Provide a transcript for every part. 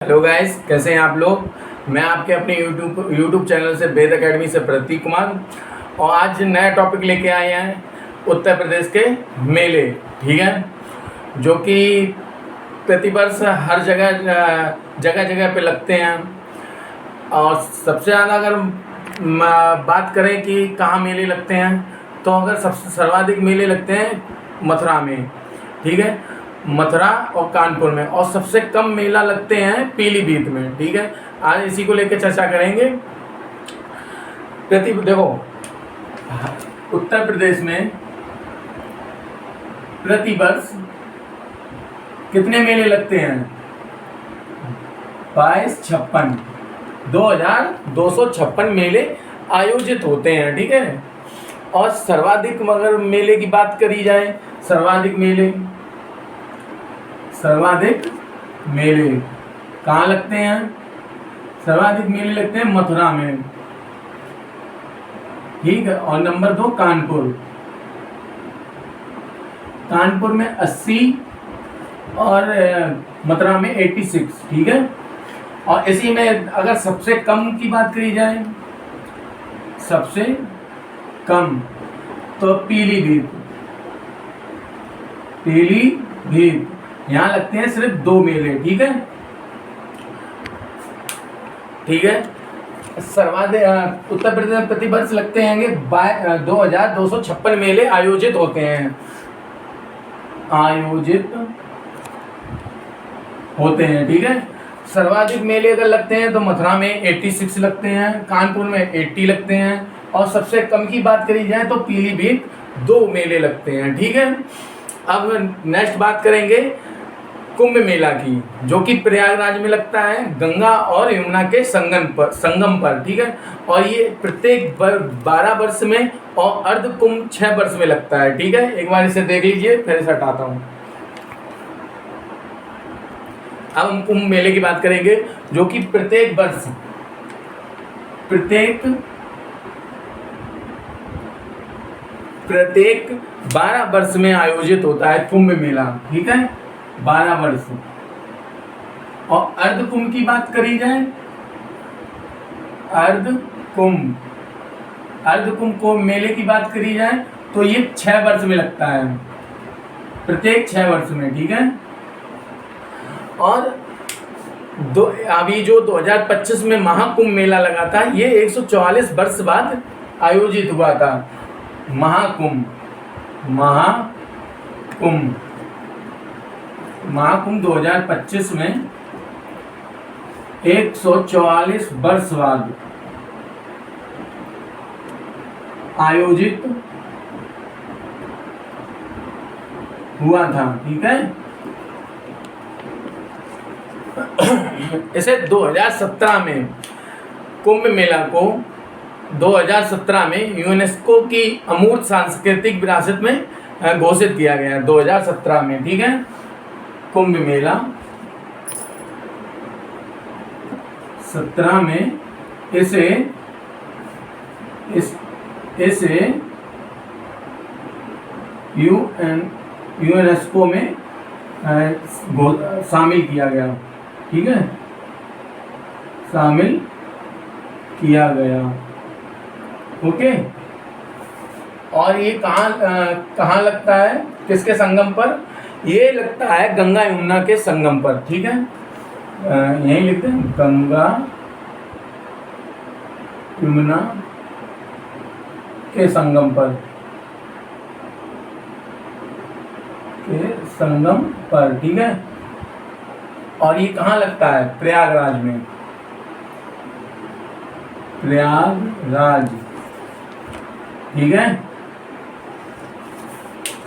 Hello guys, कैसे हैं आप लोग। मैं आपके अपने यूट्यूब चैनल से वेद एकेडमी से प्रतीक कुमार, और आज नया टॉपिक लेके आए हैं उत्तर प्रदेश के मेले। ठीक है, जो कि प्रतिवर्ष हर जगह जगह जगह पे लगते हैं। और सबसे ज़्यादा अगर बात करें कि कहाँ मेले लगते हैं, तो अगर सबसे सर्वाधिक मेले लगते हैं मथुरा में। ठीक है, मथुरा और कानपुर में, और सबसे कम मेला लगते हैं पीलीभीत में। ठीक है, आज इसी को लेकर चर्चा करेंगे। देखो, उत्तर प्रदेश में प्रतिवर्ष कितने मेले लगते हैं? 2256 मेले आयोजित होते हैं। ठीक है, और सर्वाधिक अगर मेले की बात करी जाए, सर्वाधिक मेले कहाँ लगते हैं? सर्वाधिक मेले लगते हैं मथुरा में। ठीक है, और नंबर 2 कानपुर में 80 और मथुरा में 86। ठीक है, और इसी में अगर सबसे कम की बात करी जाए, सबसे कम तो पीलीभीत यहाँ लगते हैं सिर्फ 2 मेले। ठीक है, सर्वाधिक उत्तर प्रदेश में प्रतिवर्ष लगते हैं 2256 मेले आयोजित होते हैं। ठीक है, सर्वाधिक मेले अगर लगते हैं तो मथुरा में 86 लगते हैं, कानपुर में 80 लगते हैं, और सबसे कम की बात करी जाए तो पीलीभीत 2 मेले लगते हैं। ठीक है, अब नेक्स्ट बात करेंगे कुंभ मेला की, जो कि प्रयागराज में लगता है, गंगा और यमुना के संगम पर। ठीक है, और ये प्रत्येक 12 वर्ष में और अर्ध कुंभ 6 वर्ष में लगता है। ठीक है, एक बार इसे देख लीजिए, फिर इसे हटाता हूँ। अब हम कुंभ मेले की बात करेंगे, जो कि प्रत्येक 12 वर्ष में आयोजित होता है कुंभ मेला। ठीक है, 12 वर्ष। और अर्ध कुंभ की बात करी जाए, अर्ध कुंभ को मेले की बात करी जाए तो ये 6 वर्ष में लगता है, प्रत्येक 6 वर्ष में। ठीक है, और अभी जो 2025 में महाकुंभ मेला लगा था, ये 144 वर्ष बाद आयोजित हुआ था। महाकुंभ 2025 में 144 वर्ष बाद आयोजित हुआ था। ठीक है, इसे 2017 में कुंभ मेला को 2017 में यूनेस्को की अमूर्त सांस्कृतिक विरासत में घोषित किया गया 2017 में। ठीक है, कुंभ मेला 17 में इसे यूनेस्को में शामिल किया गया। ठीक है, शामिल किया गया। ओके, और ये कहाँ लगता है, किसके संगम पर? ये लगता है गंगा यमुना के संगम पर। ठीक है, यहीं लिखते हैं, गंगा यमुना के संगम पर, ठीक है, और ये कहाँ लगता है? प्रयागराज में। ठीक है,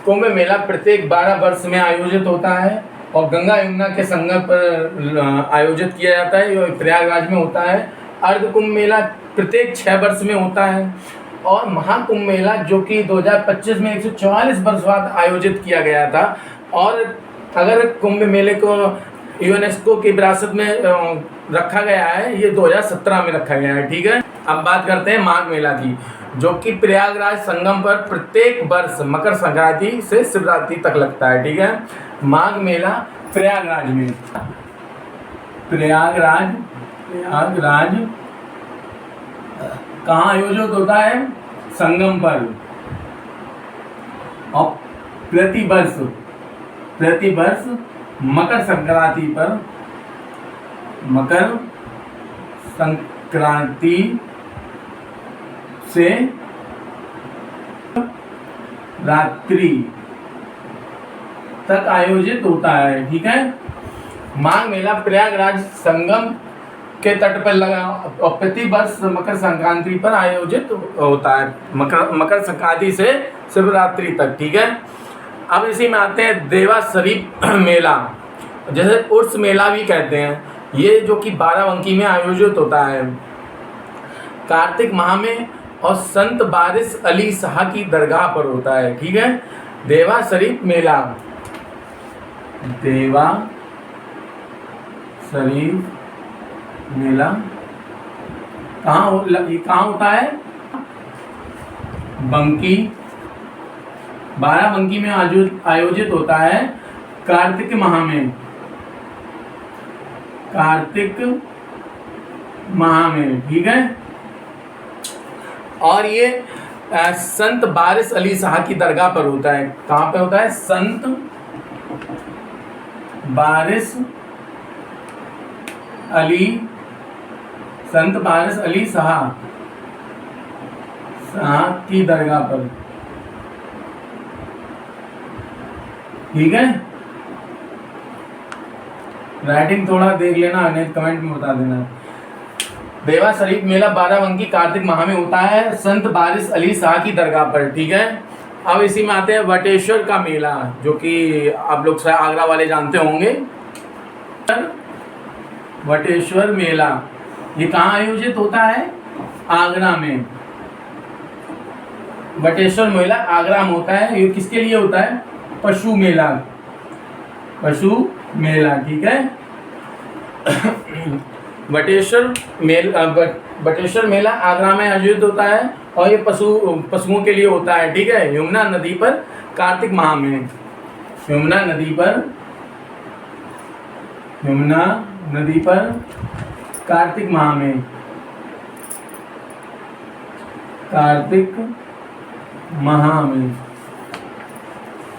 कुंभ मेला प्रत्येक 12 वर्ष में आयोजित होता है, और गंगा यमुना के संगम पर आयोजित किया जाता है, ये प्रयागराज में होता है। अर्ध कुंभ मेला प्रत्येक 6 वर्ष में होता है, और महाकुंभ मेला जो कि 2025 में 144 वर्ष बाद आयोजित किया गया था। और अगर कुंभ मेले को यूनेस्को की विरासत में रखा गया है, ये 2017 में रखा गया है। ठीक है, अब बात करते हैं माघ मेला की, जो कि प्रयागराज संगम पर प्रत्येक वर्ष मकर संक्रांति से शिवरात्रि तक लगता है। ठीक है, माघ मेला प्रयागराज में प्रयागराज कहाँ आयोजित होता है? संगम पर। और प्रतिवर्ष मकर संक्रांति पर, मकर संक्रांति से रात्रि तक आयोजित होता है। ठीक है। माघ मेला प्रयागराज संगम के तट पर लगा और प्रतिवर्ष मकर संक्रांति पर आयोजित होता है, मकर संक्रांति से शिवरात्रि तक। ठीक है। अब इसी में आते हैं देवा शरीफ मेला, जैसे उर्स मेला भी कहते हैं, ये जो कि बाराबंकी में आयोजित होता है कार्तिक माह में और संत बारिश अली शाह की दरगाह पर होता है। ठीक है। देवा शरीफ मेला, देवा शरीफ मेला कहाँ होता है? बंकी, बाराबंकी में आयोजित होता है कार्तिक माह में, कार्तिक माह में। ठीक है। और ये संत बारिश अली शाह की दरगाह पर होता है। कहाँ पे होता है? संत बारिश अली शाह की दरगाह पर। ठीक है। राइटिंग थोड़ा देख लेना, नहीं कमेंट में बता देना। देवा शरीफ मेला बाराबंकी कार्तिक माह में होता है संत बारिश अली शाह की दरगाह पर। ठीक है। अब इसी में आते हैं वटेश्वर का मेला, जो कि आप लोग शायद आगरा वाले जानते होंगे। वटेश्वर मेला ये कहाँ आयोजित होता है? आगरा में। वटेश्वर मेला आगरा में होता है। ये किसके लिए होता है? पशु मेला, पशु मेला। ठीक है। वटेश्वर मेला आगरा में आयोजित होता है और ये पशुओं के लिए होता है। ठीक है। यमुना नदी पर कार्तिक माह में, यमुना नदी पर कार्तिक माह में, कार्तिक माह में।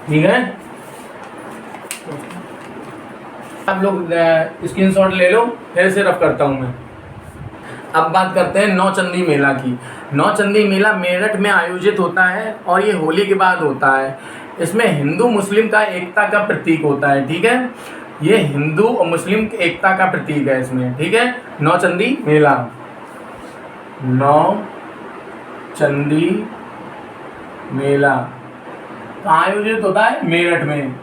ठीक है। आप लोग स्क्रीनशॉट ले लो, फिर से रफ करता हूँ मैं। अब बात करते हैं नौचंदी मेला की। नौचंदी मेला मेरठ में आयोजित होता है और ये होली के बाद होता है। इसमें हिंदू मुस्लिम का एकता का प्रतीक होता है। ठीक है। ये हिंदू और मुस्लिम की एकता का प्रतीक है इसमें। ठीक है। नौचंदी मेला, नौचंदी मेला कहाँ आयोजित होता है? मेरठ में।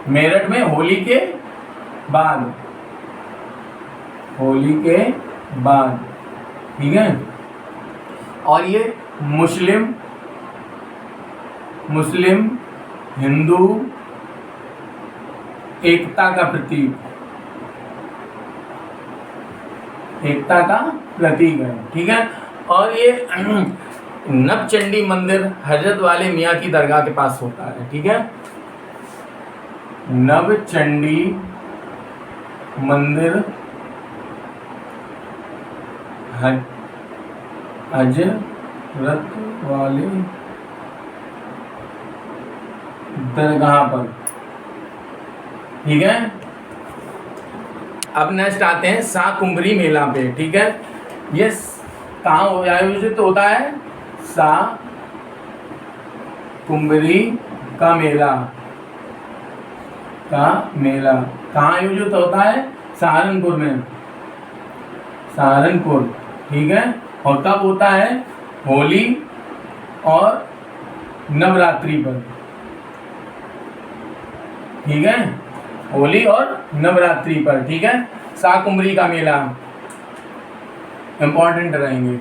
मेरठ में होली के बाद, होली के बाद। ठीक है। और ये मुस्लिम हिंदू एकता का प्रतीक, एकता का प्रतीक है। ठीक है। और ये नवचंडी मंदिर हजरत वाले मियाँ की दरगाह के पास होता है। ठीक है। नवचंडी मंदिर हजरत वाले दरगाह पर। ठीक है। अब नेक्स्ट आते हैं शाकुंभरी मेला पे। ठीक है। ये कहाँ आयोजित होता है? शाकुंभरी का मेला, कहाँ आयोजित होता है? सहारनपुर में, सहारनपुर। ठीक है। और कब होता है? होली और नवरात्रि पर। ठीक है। होली और नवरात्रि पर। ठीक है। शाकुंभरी का मेला इम्पोर्टेंट रहेंगे।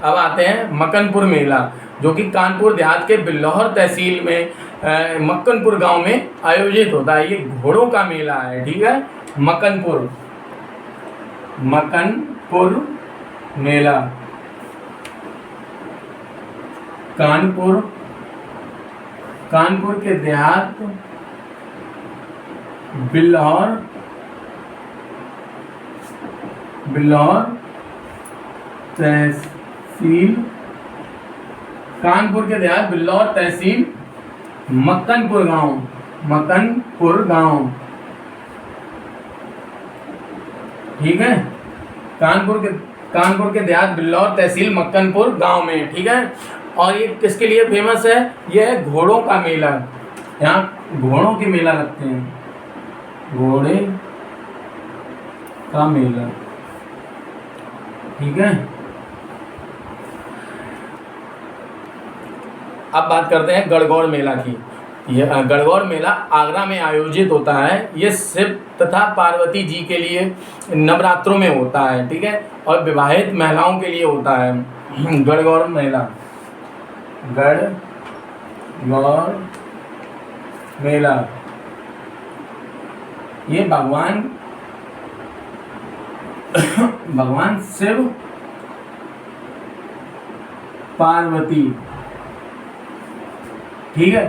अब आते हैं मक्कनपुर मेला, जो कि कानपुर देहात के बिल्लौर तहसील में मक्कनपुर गांव में आयोजित होता है। ये घोड़ों का मेला है। ठीक है। मक्कनपुर मेला कानपुर के देहात बिल्हौर तहसील कानपुर के देहात बिल्हौर तहसील मक्कनपुर गांव। ठीक है, कानपुर के देहात बिल्हौर तहसील मक्कनपुर गांव में। ठीक है, और ये किसके लिए फेमस है? ये है घोड़ों का मेला। यहाँ घोड़ों के मेला लगते हैं, घोड़े का मेला। ठीक है, अब बात करते हैं गणगौर मेला की। यह गणगौर मेला आगरा में आयोजित होता है। ये शिव तथा पार्वती जी के लिए नवरात्रों में होता है। ठीक है, और विवाहित महिलाओं के लिए होता है गणगौर मेला। गणगौर मेला ये भगवान शिव पार्वती। ठीक है,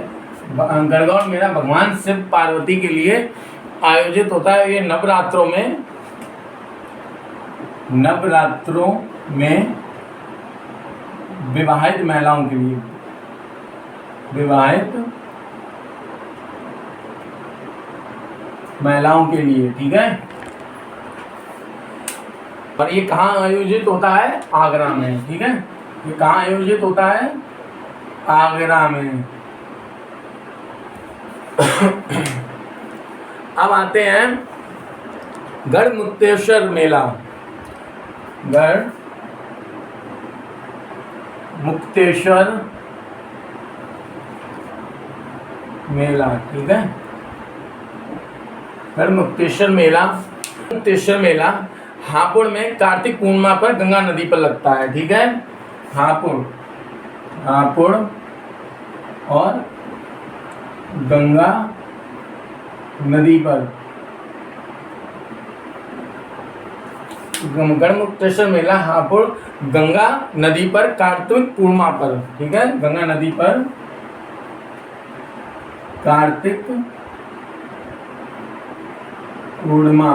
गणगौर मेला भगवान शिव पार्वती के लिए आयोजित होता है। ये नवरात्रों में विवाहित महिलाओं के लिए, ठीक है। और ये कहाँ आयोजित होता है? आगरा में। ठीक है, ये कहाँ आयोजित होता है? आगरा में। अब आते हैं गढ़मुक्तेश्वर मेला। गढ़मुक्तेश्वर मेला। ठीक है, गढ़मुक्तेश्वर मेला हापुड़ में कार्तिक पूर्णिमा पर गंगा नदी पर लगता है। ठीक है, हापुड़ और गंगा नदी पर गढ़मुक्तेश्वर मेला हापुड़ गंगा नदी पर कार्तिक पूर्णिमा पर। ठीक है, गंगा नदी पर कार्तिक पूर्णिमा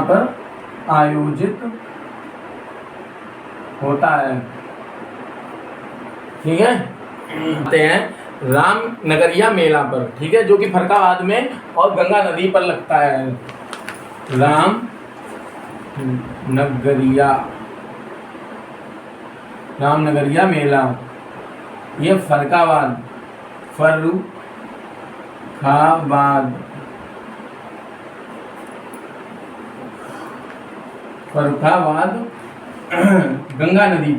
पर आयोजित होता है। ठीक है, आते हैं रामनगरिया मेला पर। ठीक है, जो कि फरकाबाद में और गंगा नदी पर लगता है। रामनगरिया मेला ये फररुखाबाद गंगा नदी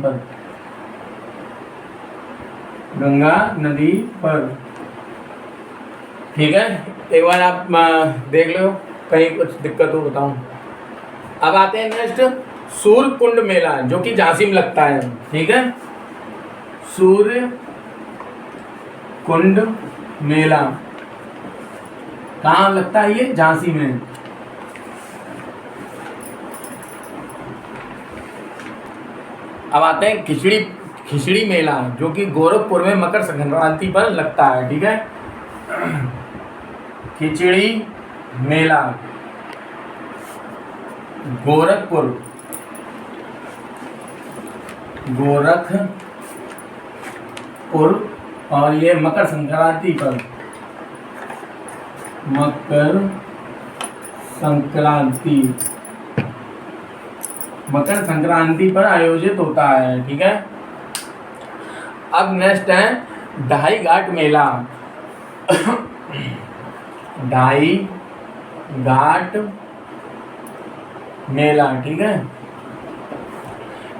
पर। ठीक है, एक बार आप देख लो, कहीं कुछ दिक्कत हो बताऊं। अब आते हैं नेक्स्ट सूर्यकुंड मेला, जो कि झांसी में लगता है। ठीक है, सूर्यकुंड मेला कहाँ लगता है? ये झांसी में। अब आते हैं खिचड़ी मेला, जो कि गोरखपुर में मकर संक्रांति पर लगता है। ठीक है, खिचड़ी मेला गोरखपुर और ये मकर संक्रांति पर आयोजित होता है। ठीक है, अब नेक्स्ट है ढाई घाट मेला। ढाई घाट मेला। ठीक है,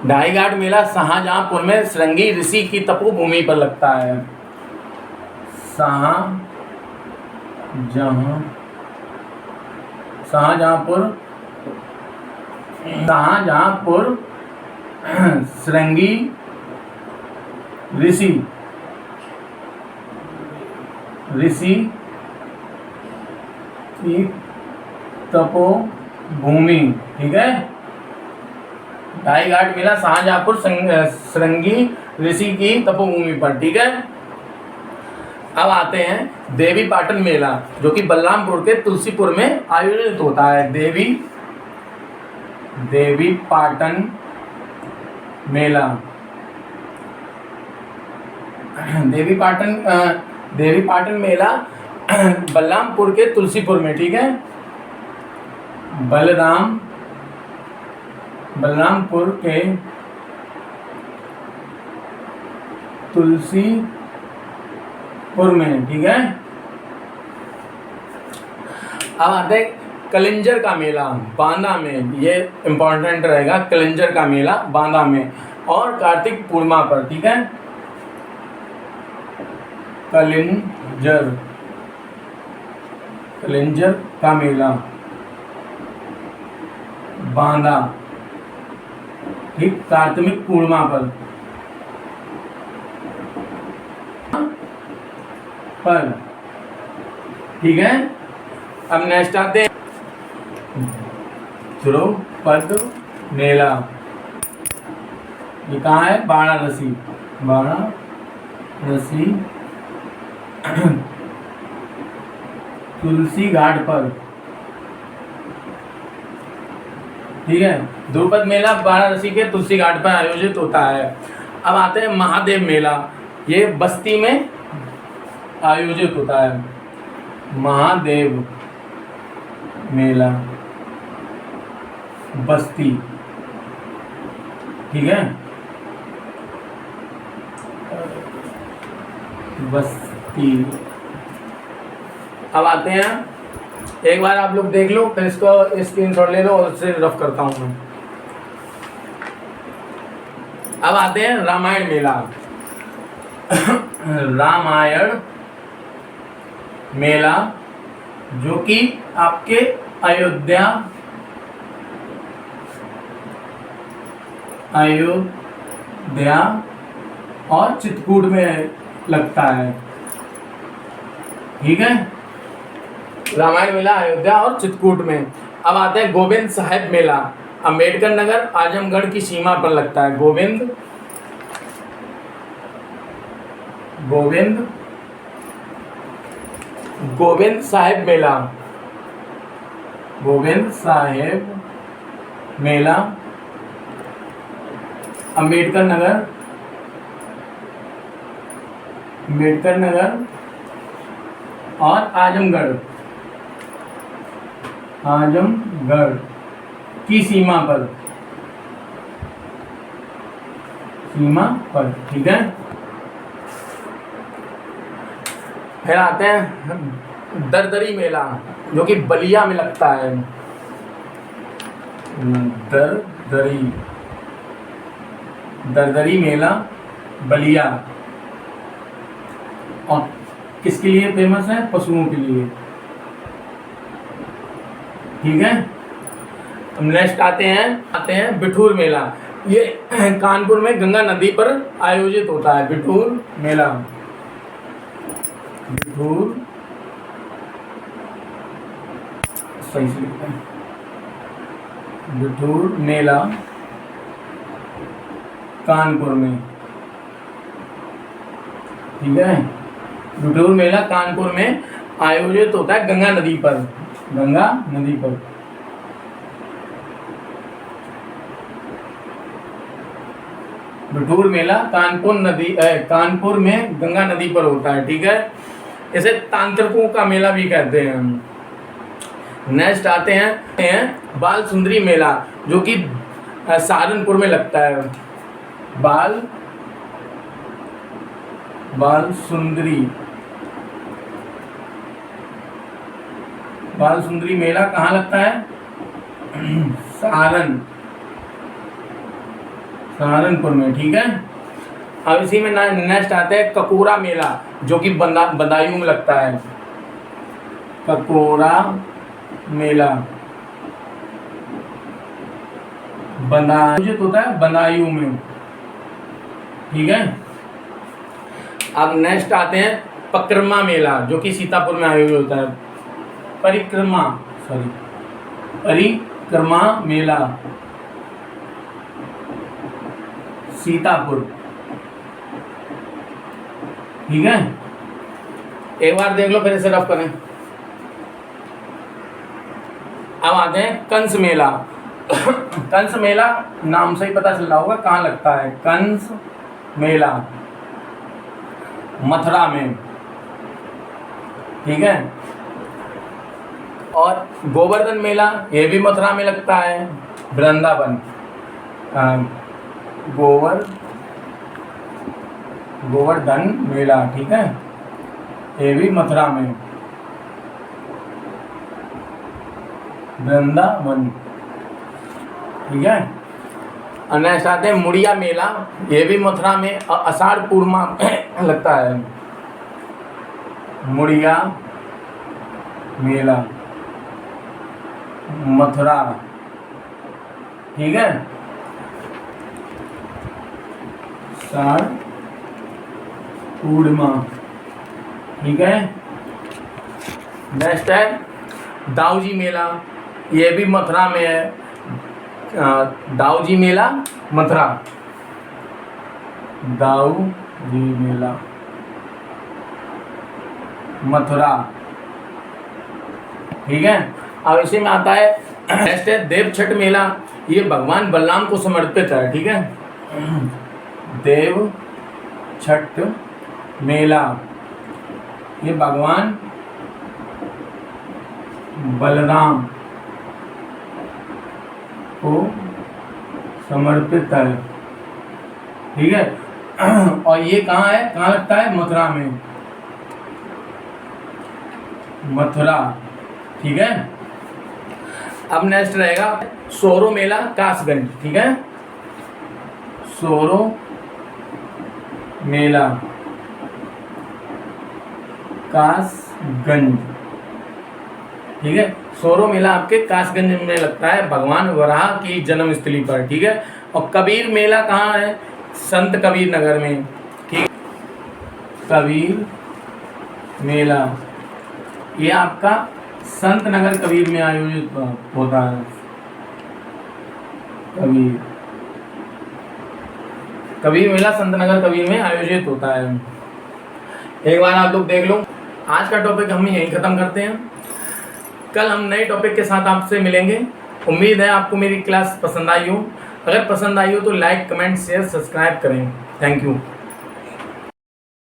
ढाई घाट मेला शाहजहांपुर में श्रृंगी ऋषि की तपोभूमि पर लगता है। शाहजहांपुर श्रृंगी ऋषि की तपोभूमि। ठीक है, ढाई घाट मेला शाहजहांपुर श्रृंगी ऋषि की तपोभूमि पर। ठीक है, अब आते हैं देवी पाटन मेला, जो कि बलरामपुर के तुलसीपुर में आयोजित होता है। देवी पाटन मेला, देवी पाटन मेला बलरामपुर के तुलसीपुर में, ठीक है, बलरामपुर के तुलसीपुर में, ठीक है। अब आते हैं कलिंजर का मेला बांदा में, ये इंपॉर्टेंट रहेगा, कलिंजर का मेला बांदा में और कार्तिक पूर्णिमा पर, ठीक है। कलिंजर का मेला बांदा, ठीक, कार्तिक पूर्णिमा पर, ठीक है। अब नेक्स्ट आते हैं ध्रुपद मेला, ये कहाँ है? वाराणसी तुलसी घाट पर, ठीक है। ध्रुपद मेला वाराणसी के तुलसी घाट पर आयोजित होता है। अब आते हैं महादेव मेला, ये बस्ती में आयोजित होता है। महादेव मेला बस्ती, ठीक है, बस्ती। अब आते हैं, एक बार आप लोग देख लो, फिर इसको स्क्रीनशॉट ले लो और उससे रफ करता हूँ मैं। अब आते हैं रामायण मेला। रामायण मेला, जो कि आपके अयोध्या और चित्रकूट में लगता है, ठीक है। रामायण मेला अयोध्या और चित्रकूट में। अब आते हैं गोविंद साहिब मेला, अम्बेडकर नगर आजमगढ़ की सीमा पर लगता है। गोविंद साहिब मेला अम्बेडकर नगर और आजमगढ़ की सीमा पर, ठीक है। फिर आते हैं दरदरी मेला, जो कि बलिया में लगता है। दरदरी मेला बलिया, और किसके लिए फेमस है? पशुओं के लिए, ठीक है। नेक्स्ट आते हैं बिठूर मेला, ये कानपुर में गंगा नदी पर आयोजित होता है। बिठूर मेला कानपुर में, ठीक है। बिठूर मेला कानपुर में आयोजित होता है गंगा नदी पर। बिठूर मेला कानपुर में गंगा नदी पर होता है, ठीक है। इसे तांत्रिकों का मेला भी कहते हैं। नेक्स्ट आते हैं बाल सुंदरी मेला, जो कि सहारनपुर में लगता है। बाल सुंदरी मेला कहाँ लगता है? सहारनपुर में, ठीक है। अब इसी में नेक्स्ट आते हैं ककोरा मेला, जो कि बदायूं में लगता है। ककोरा मेला आयोजित होता है बदायूं में, ठीक है। अब नेक्स्ट आते हैं परिक्रमा मेला, जो कि सीतापुर में आयोजित होता है। परिक्रमा मेला सीतापुर, ठीक है। एक बार देख लो फिर इसे रफ करें। अब आते हैं कंस मेला। कंस मेला नाम से ही पता चल रहा होगा कहाँ लगता है। कंस मेला मथुरा में, ठीक है। और गोवर्धन मेला ये भी मथुरा में लगता है, वृंदावन। गोवर्धन मेला, ठीक है, ये भी मथुरा में, वृंदावन, ठीक है। और नेक्स्ट आते हैं मुड़िया मेला, ये भी मथुरा में आषाढ़ पूर्णिमा में लगता है। मुड़िया मेला मथुरा, ठीक है, आषाढ़ पूर्णिमा, ठीक है। नेक्स्ट है दाऊजी मेला, ये भी मथुरा में है। दाऊजी मेला मथुरा, दाऊजी मेला मथुरा, ठीक है। अब इसी में आता है नेक्स्ट है देव छठ मेला, ये भगवान बलराम को समर्पित है, ठीक है। देव छठ मेला ये भगवान बलराम को समर्पित है, ठीक है। और ये कहाँ है, कहाँ लगता है, मथुरा में, मथुरा, ठीक है। अब नेक्स्ट रहेगा सोरो मेला कासगंज, ठीक है। सोरो मेला कासगंज, ठीक है। सोरो मेला आपके कासगंज में लगता है, भगवान वराह की जन्मस्थली पर, ठीक है। और कबीर मेला कहाँ है, संत कबीर नगर में, ठीक। कबीर मेला ये आपका संत नगर कबीर में आयोजित होता है। कबीर मेला संत नगर कबीर में आयोजित होता है। एक बार आप लोग देख लो। आज का टॉपिक हम यहीं ख़त्म करते हैं, कल हम नए टॉपिक के साथ आपसे मिलेंगे। उम्मीद है आपको मेरी क्लास पसंद आई हो। अगर पसंद आई हो तो लाइक, कमेंट, शेयर, सब्सक्राइब करें। Thank you.